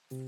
Hello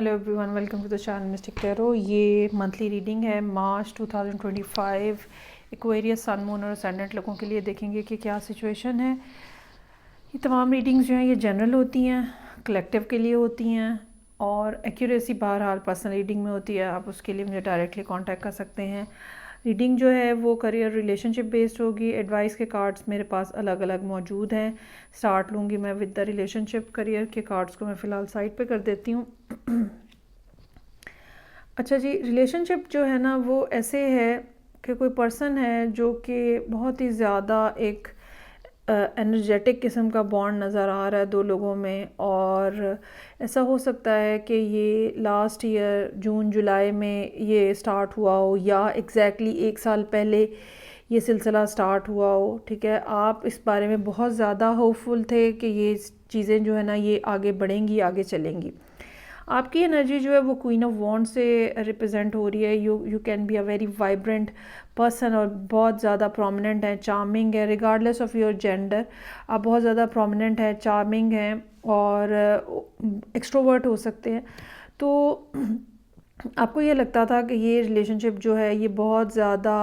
everyone, welcome to the channel Mystic Tarot. ये monthly reading है March 2025 Aquarius sun moon और ascendant लोगों के लिए। देखेंगे कि क्या सिचुएशन है। ये तमाम रीडिंग्स जो हैं ये जनरल होती हैं, कलेक्टिव के लिए होती हैं और एक्यूरेसी बहरहाल पर्सनल रीडिंग में होती है। आप उसके लिए मुझे डायरेक्टली कांटेक्ट कर सकते हैं। रीडिंग जो है वो करियर रिलेशनशिप बेस्ड होगी। एडवाइस के कार्ड्स मेरे पास अलग अलग मौजूद हैं। स्टार्ट लूँगी मैं विद द रिलेशनशिप। करियर के कार्ड्स को मैं फ़िलहाल साइड पे कर देती हूँ। अच्छा जी, रिलेशनशिप जो है ना वो ऐसे है कि कोई पर्सन है जो कि बहुत ही ज़्यादा एक एनर्जेटिक किस्म का बॉन्ड नज़र आ रहा है दो लोगों में। और ऐसा हो सकता है कि ये लास्ट ईयर जून जुलाई में ये स्टार्ट हुआ हो या एग्जैक्टली एक साल पहले ये सिलसिला स्टार्ट हुआ हो। ठीक है, आप इस बारे में बहुत ज़्यादा होपफुल थे कि ये चीज़ें जो है ना ये आगे बढ़ेंगी, आगे चलेंगी। आपकी एनर्जी जो है वो क्वीन ऑफ वॉन्ड से रिप्रेजेंट हो रही है। You can be a very vibrant person और बहुत ज़्यादा प्रोमिनेंट है, चार्मिंग है, रिगार्डलेस ऑफ योर जेंडर। आप बहुत ज़्यादा प्रोमिनेंट है, चार्मिंग हैं और एक्सट्रोवर्ट हो सकते हैं। तो आपको ये लगता था कि ये रिलेशनशिप जो है ये बहुत ज़्यादा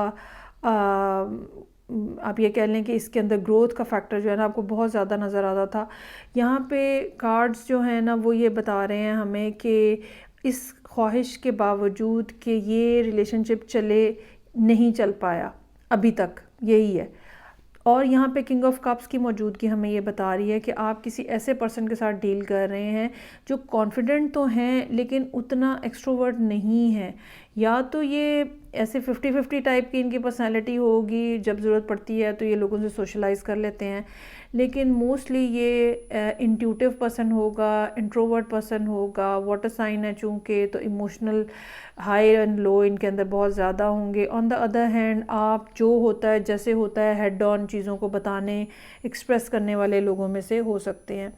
आप ये कह लें कि इसके अंदर ग्रोथ का फैक्टर जो है ना आपको बहुत ज़्यादा नज़र आता था। यहाँ पे कार्ड्स जो हैं ना वो ये बता रहे हैं हमें कि इस ख्वाहिश के बावजूद कि ये रिलेशनशिप नहीं चल पाया अभी तक, यही है। और यहाँ पे किंग ऑफ कप्स की मौजूदगी हमें ये बता रही है कि आप किसी ऐसे पर्सन के साथ डील कर रहे हैं जो कॉन्फिडेंट तो हैं लेकिन उतना एक्सट्रोवर्ट नहीं है। या तो ये ऐसे 50-50 टाइप की इनकी पर्सनालिटी होगी, जब ज़रूरत पड़ती है तो ये लोगों से सोशलाइज कर लेते हैं, लेकिन मोस्टली ये इंट्यूटिव पर्सन होगा, इंट्रोवर्ट पर्सन होगा। वाटर साइन है चूँकि, तो इमोशनल हाई एंड लो इनके अंदर बहुत ज़्यादा होंगे। ऑन द अदर हैंड आप जो होता है जैसे होता है हेड ऑन चीज़ों को बताने, एक्सप्रेस करने वाले लोगों में से हो सकते हैं।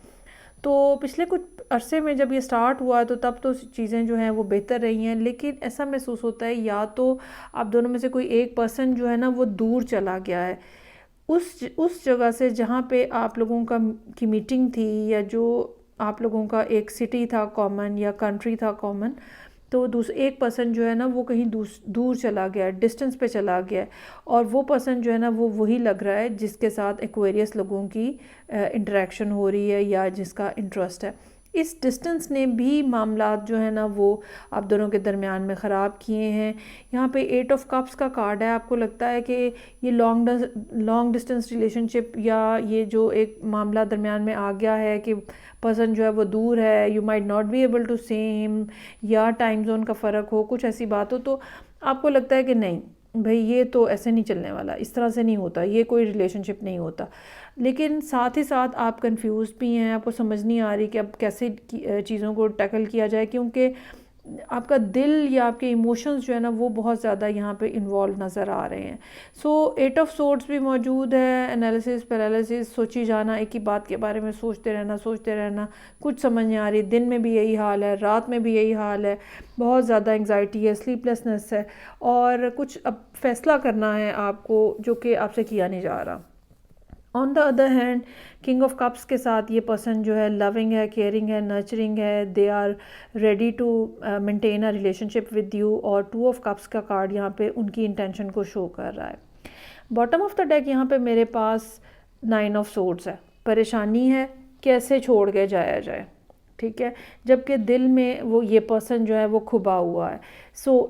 तो पिछले कुछ अरसे में जब ये स्टार्ट हुआ तो तब तो चीज़ें जो हैं वो बेहतर रही हैं, लेकिन ऐसा महसूस होता है या तो आप दोनों में से कोई एक पर्सन जो है ना वो दूर चला गया है उस जगह से जहाँ पे आप लोगों का की मीटिंग थी, या जो आप लोगों का एक सिटी था कॉमन या कंट्री था कॉमन। तो एक पर्सन जो है ना वो कहीं दूर चला गया, डिस्टेंस पे चला गया। और वो पर्सन जो है ना वो वही लग रहा है जिसके साथ एक्वेरियस लोगों की इंटरेक्शन हो रही है या जिसका इंटरेस्ट है। इस डिस्टेंस ने भी मामलात जो है ना वो आप दोनों के दरमियान में ख़राब किए हैं। यहाँ पे 8 ऑफ कप्स का कार्ड है। आपको लगता है कि ये लॉन्ग डिस्टेंस रिलेशनशिप या ये जो एक मामला दरमियान में आ गया है कि पर्सन जो है वो दूर है, you might not be able to see him, या टाइम जोन का फ़र्क हो, कुछ ऐसी बात हो, तो आपको लगता है कि नहीं भाई ये तो ऐसे नहीं चलने वाला, इस तरह से नहीं होता, ये कोई रिलेशनशिप नहीं होता। लेकिन साथ ही साथ आप कंफ्यूज भी हैं, आपको समझ नहीं आ रही कि अब कैसे चीज़ों को टैकल किया जाए, क्योंकि आपका दिल या आपके इमोशंस जो है ना वो बहुत ज़्यादा यहाँ पे इन्वॉल्व नज़र आ रहे हैं। सो 8 ऑफ सोर्ड्स भी मौजूद है। एनालिसिस पैरालिसिस, सोची जाना, एक ही बात के बारे में सोचते रहना, कुछ समझ नहीं आ रही। दिन में भी यही हाल है, रात में भी यही हाल है, बहुत ज़्यादा एंग्जाइटी है, स्लीपलेसनेस है, और कुछ अब फैसला करना है आपको जो कि आपसे किया नहीं जा रहा। On the other hand king of cups के साथ ये पर्सन जो है लविंग है, केयरिंग है, नर्चरिंग है, they are ready to maintain a relationship with you. और 2 ऑफ कप्स का कार्ड यहाँ पे उनकी इंटेंशन को शो कर रहा है। बॉटम ऑफ द डेक यहाँ पे मेरे पास 9 ऑफ सोर्ड्स है। परेशानी है, कैसे छोड़ के जाया जाए, ठीक है, जबकि दिल में वो ये पर्सन जो है वो खुबा हुआ है।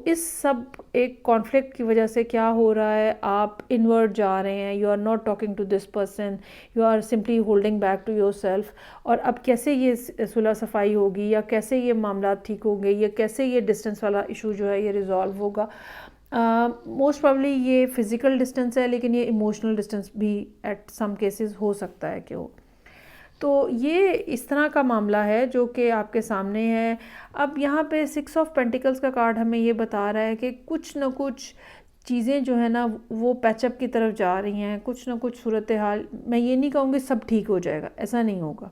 इस सब एक कॉन्फ्लिक्ट की वजह से क्या हो रहा है, आप इनवर्ट जा रहे हैं, you are not talking to this person, you are simply holding back to yourself. और अब कैसे ये सुलह सफाई होगी, या कैसे ये मामला ठीक होंगे, या कैसे ये डिस्टेंस वाला इशू जो है ये रिजॉल्व होगा। मोस्ट प्रॉब्ली ये फिज़िकल डिस्टेंस है, लेकिन ये इमोशनल डिस्टेंस भी एट सम केसेस हो सकता है कि हो। तो ये इस तरह का मामला है जो कि आपके सामने है। अब यहाँ पे 6 ऑफ पेंटिकल्स का कार्ड हमें ये बता रहा है कि कुछ न कुछ चीज़ें जो है ना वो पैचअप की तरफ जा रही हैं। कुछ न कुछ सूरत हाल, मैं ये नहीं कहूँगी सब ठीक हो जाएगा, ऐसा नहीं होगा,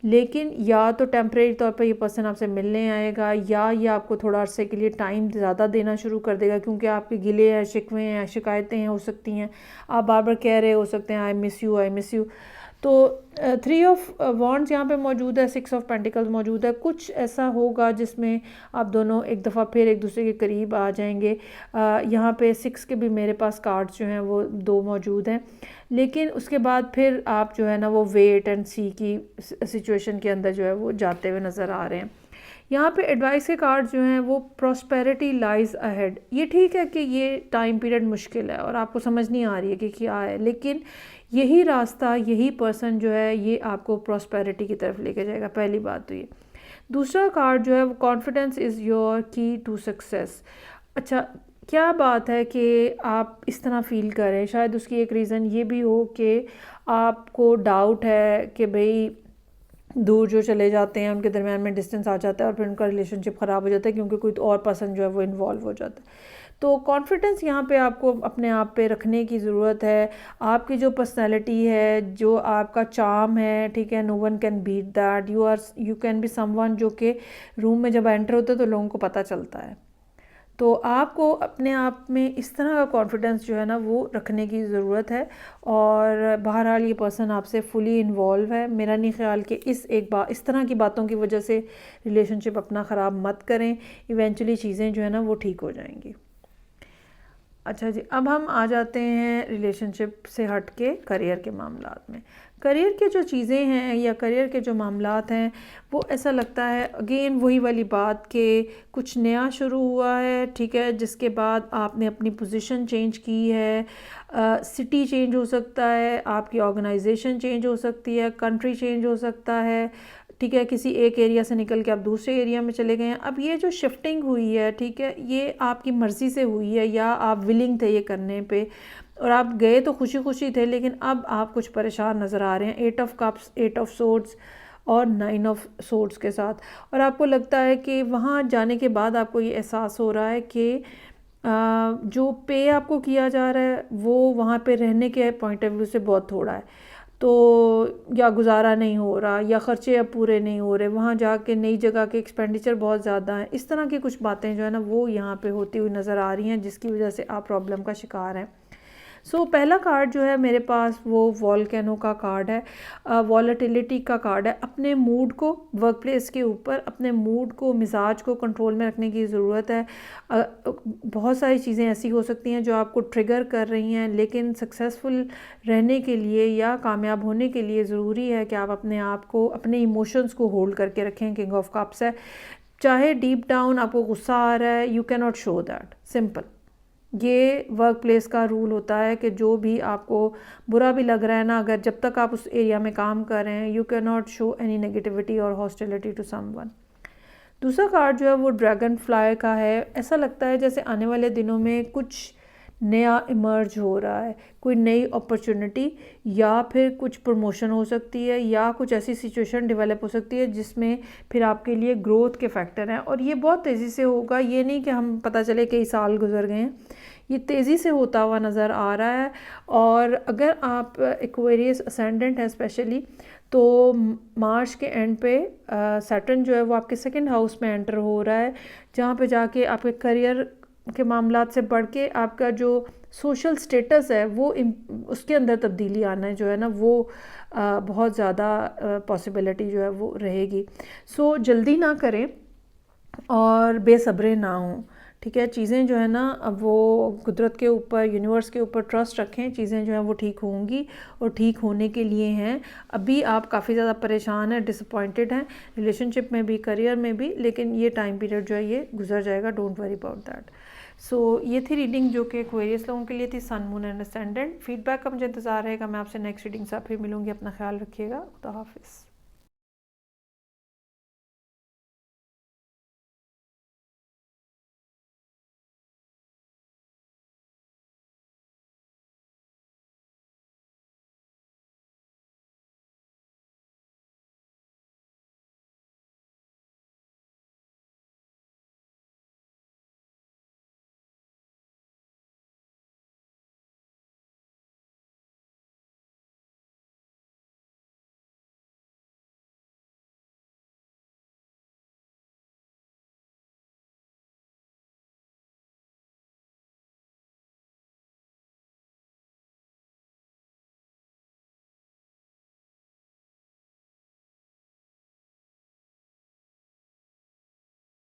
लेकिन या तो टेम्परेरी तौर पर ये पर्सन आपसे मिलने आएगा, या ये आपको थोड़ा अरसे के लिए टाइम ज़्यादा देना शुरू कर देगा, क्योंकि आपके गिले हैं, शिकवे हैं, शिकायतें हैं हो सकती हैं, आप बार बार कह रहे हो सकते हैं I miss you, I miss you. तो 3 ऑफ वॉन्ड्स यहाँ पे मौजूद है, 6 ऑफ पेंटिकल्स मौजूद है। कुछ ऐसा होगा जिसमें आप दोनों एक दफ़ा फिर एक दूसरे के करीब आ जाएंगे। यहाँ पे 6 के भी मेरे पास कार्ड्स जो हैं वो 2 मौजूद हैं, लेकिन उसके बाद फिर आप जो है ना वो वेट एंड सी की सिचुएशन के अंदर जो है वो जाते हुए नज़र आ रहे हैं। यहाँ पे एडवाइस के कार्ड जो हैं वो प्रॉस्पेरिटी लाइज अहेड। ये ठीक है कि ये टाइम पीरियड मुश्किल है और आपको समझ नहीं आ रही है कि क्या है, लेकिन यही रास्ता, यही पर्सन जो है ये आपको प्रॉस्पेरिटी की तरफ लेके जाएगा। पहली बात तो ये। दूसरा कार्ड जो है वो कॉन्फिडेंस इज़ योर की टू सक्सेस। अच्छा, क्या बात है कि आप इस तरह फ़ील करें, शायद उसकी एक रीज़न ये भी हो कि आपको डाउट है कि भाई दूर जो चले जाते हैं उनके दरमियान में डिस्टेंस आ जाता है और फिर उनका रिलेशनशिप ख़राब हो जाता है क्योंकि कोई और पर्सन जो है वो इन्वॉल्व हो जाता है। तो कॉन्फिडेंस यहाँ पे आपको अपने आप पे रखने की ज़रूरत है। आपकी जो पर्सनैलिटी है, जो आपका चार्म है, ठीक है, no one can beat that. You can be someone जो कि रूम में जब एंटर होते हैं तो लोगों को पता चलता है। तो आपको अपने आप में इस तरह का कॉन्फिडेंस जो है ना वो रखने की ज़रूरत है। और बहरहाल ये पर्सन आपसे फुली इन्वॉल्व है। मेरा नहीं ख्याल कि इस तरह की बातों की वजह से रिलेशनशिप अपना ख़राब मत करें। इवेंचुअली चीज़ें जो है ना वो ठीक हो जाएंगी। अच्छा जी, अब हम आ जाते हैं रिलेशनशिप से हट के करियर के मामलात में। करियर के जो चीज़ें हैं या करियर के जो मामलात हैं वो ऐसा लगता है अगेन वही वाली बात कि कुछ नया शुरू हुआ है, ठीक है, जिसके बाद आपने अपनी पोजीशन चेंज की है। सिटी चेंज हो सकता है, आपकी ऑर्गेनाइजेशन चेंज हो सकती है, कंट्री चेंज हो सकता है, ठीक है, किसी एक एरिया से निकल के आप दूसरे एरिया में चले गए हैं। अब ये जो शिफ्टिंग हुई है, ठीक है, ये आपकी मर्ज़ी से हुई है या आप विलिंग थे ये करने पे, और आप गए तो खुशी खुशी थे, लेकिन अब आप कुछ परेशान नज़र आ रहे हैं 8 ऑफ कप्स, 8 ऑफ सोर्ड्स और 9 ऑफ सोर्ड्स के साथ। और आपको लगता है कि वहाँ जाने के बाद आपको ये एहसास हो रहा है कि जो पे आपको किया जा रहा है वो वहाँ पे रहने के पॉइंट ऑफ व्यू से बहुत थोड़ा है। तो या गुजारा नहीं हो रहा या ख़र्चे अब पूरे नहीं हो रहे, वहाँ जाके नई जगह के एक्सपेंडिचर बहुत ज़्यादा हैं। इस तरह की कुछ बातें जो है ना वो यहाँ पे होती हुई नज़र आ रही हैं, जिसकी वजह से आप प्रॉब्लम का शिकार हैं। पहला कार्ड जो है मेरे पास वो वॉल्केनो का कार्ड है, वॉलेटिलिटी का कार्ड है। अपने मूड को वर्क प्लेस के ऊपर, अपने मूड को, मिजाज को कंट्रोल में रखने की ज़रूरत है। बहुत सारी चीज़ें ऐसी हो सकती हैं जो आपको ट्रिगर कर रही हैं, लेकिन सक्सेसफुल रहने के लिए या कामयाब होने के लिए ज़रूरी है कि आप अपने आप को, अपने इमोशंस को होल्ड करके रखें। किंग ऑफ कप्स है, चाहे डीप डाउन आपको गुस्सा आ रहा है, you can not show that, simple. ये वर्क प्लेस का रूल होता है कि जो भी आपको बुरा भी लग रहा है ना, अगर जब तक आप उस एरिया में काम कर रहे हैं, you can not show any negativity और हॉस्टिलिटी टू समवन। दूसरा कार्ड जो है वो ड्रैगन फ्लाई का है। ऐसा लगता है जैसे आने वाले दिनों में कुछ नया इमर्ज हो रहा है, कोई नई अपॉर्चुनिटी, या फिर कुछ प्रमोशन हो सकती है, या कुछ ऐसी सिचुएशन डेवलप हो सकती है जिसमें फिर आपके लिए ग्रोथ के फैक्टर हैं। और ये बहुत तेज़ी से होगा, ये नहीं कि हम पता चले कई साल गुजर गए हैं, ये तेज़ी से होता हुआ नज़र आ रहा है। और अगर आप एक्वेरियस असेंडेंट है स्पेशली, तो मार्च के एंड पे सैटर्न जो है वो आपके सेकंड हाउस में एंटर हो रहा है, जहाँ पे जाके आपके करियर के मामलात से बढ़ के आपका जो सोशल स्टेटस है वो उसके अंदर तब्दीली आना जो है ना वो बहुत ज़्यादा पॉसिबिलिटी जो है वो रहेगी। जल्दी ना करें और बेसब्रे ना हों, ठीक है। चीज़ें जो है ना अब वो कुदरत के ऊपर, यूनिवर्स के ऊपर ट्रस्ट रखें, चीज़ें जो हैं वो ठीक होंगी और ठीक होने के लिए हैं। अभी आप काफ़ी ज़्यादा परेशान हैं, डिसअपॉइंटेड हैं रिलेशनशिप में भी, करियर में भी, लेकिन ये टाइम पीरियड जो है ये गुजर जाएगा, डोंट वरी अबाउट दैट। ये थी रीडिंग जो कि एक्वेरियस लोगों के लिए थी, सन, मून एंड असेंडेंट। फीडबैक का मुझे इंतज़ार रहेगा। मैं आपसे नेक्स्ट रीडिंग से फिर मिलूँगी। अपना ख्याल रखिएगा। खुदा हाफिज़।